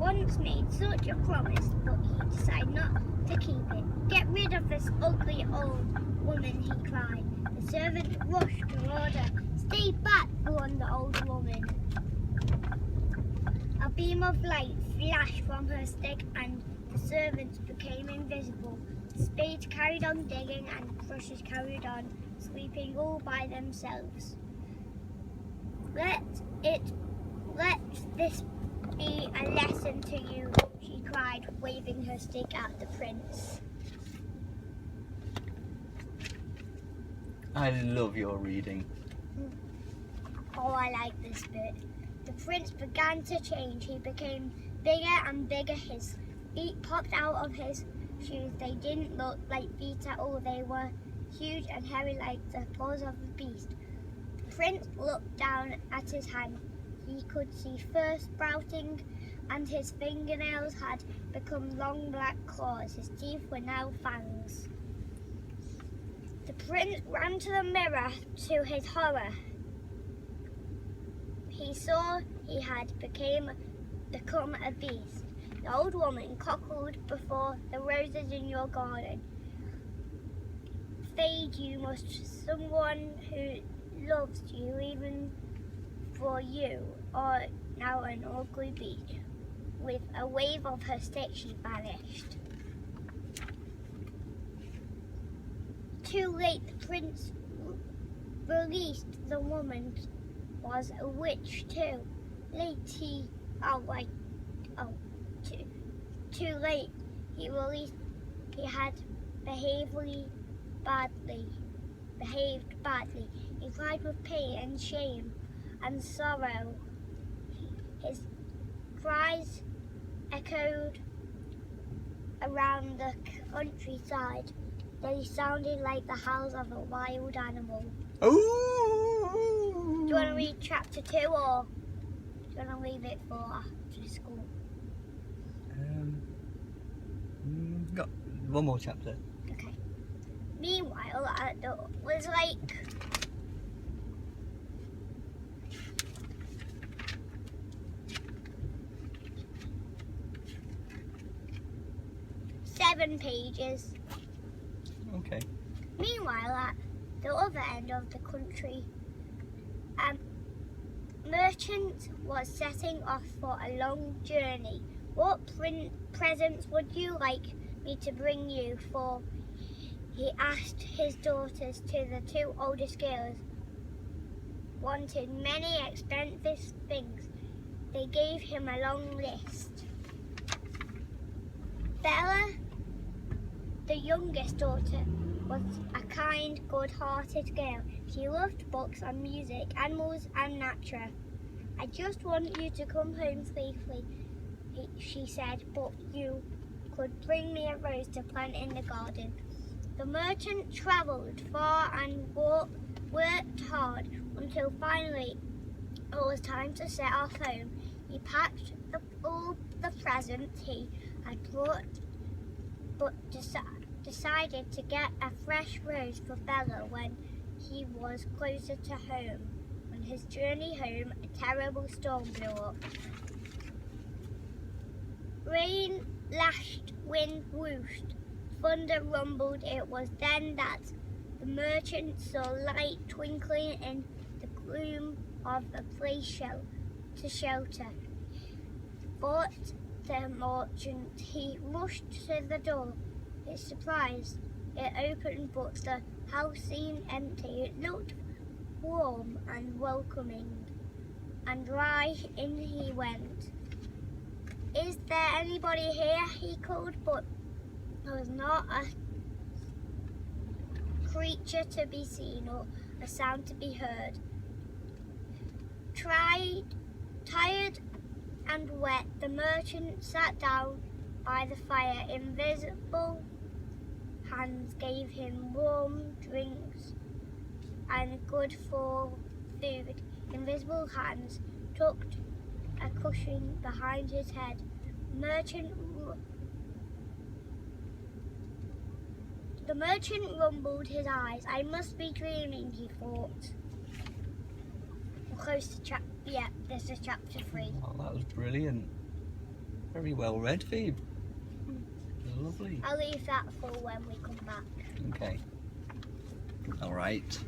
once made such a promise, but he decided not to keep it. "Get rid of this ugly old woman," he cried. The servant rushed to order. "Stay back," warned the old woman. A beam of light flashed from her stick and the servants became invisible. The spades carried on digging and the brushes carried on sweeping all by themselves. Let this be a lesson to you," she cried, waving her stick at the prince. I love your reading. Oh, I like this bit. The prince began to change. He became bigger and bigger. His feet popped out of his shoes. They didn't look like feet at all. They were huge and hairy like the paws of a beast. The prince looked down at his hand. He could see fur sprouting and his fingernails had become long black claws. His teeth were now fangs. The prince ran to the mirror. To his horror, he saw he had become a beast. The old woman cackled before the roses in your garden. "Fade you must, someone who loves you, even for you are now an ugly beast." With a wave of her stick, she vanished. Too late, the prince released the woman. Was a witch too. Too late. He had behaved badly. He cried with pain and shame and sorrow. His cries echoed around the countryside. They sounded like the howls of a wild animal. Ooh. Do you want to read chapter 2 or do you want to leave it for after school? Got one more chapter. Okay. Meanwhile, was like 7 pages. Okay. Meanwhile, at the other end of the country, a merchant was setting off for a long journey. "What presents would you like me to bring you for?" he asked his daughters. To the 2 oldest girls wanted many expensive things. They gave him a long list. Bella, the youngest daughter, was a kind, good-hearted girl. She loved books and music, animals and nature. "I just want you to come home safely," she said, "but you could bring me a rose to plant in the garden." The merchant travelled far and worked hard until finally it was time to set off home. He packed all the presents he had brought, but decided to get a fresh rose for Bella when he was closer to home. On his journey home, a terrible storm blew up. Rain lashed, wind whooshed, thunder rumbled. It was then that the merchant saw light twinkling in the gloom of a place to shelter. But the merchant, he rushed to the door. His surprise, it opened, but the house seemed empty. It looked warm and welcoming, and right in he went. "Is there anybody here?" he called, but there was not a creature to be seen or a sound to be heard. Tired and wet, the merchant sat down by the fire. Invisible hands gave him warm drinks and good for food. Invisible hands tucked a cushion behind his head. The merchant rumbled his eyes. "I must be dreaming," he thought. We're close to this is chapter 3. Oh, that was brilliant. Very well read, Phoebe. Lovely. I'll leave that for when we come back. Okay. All right.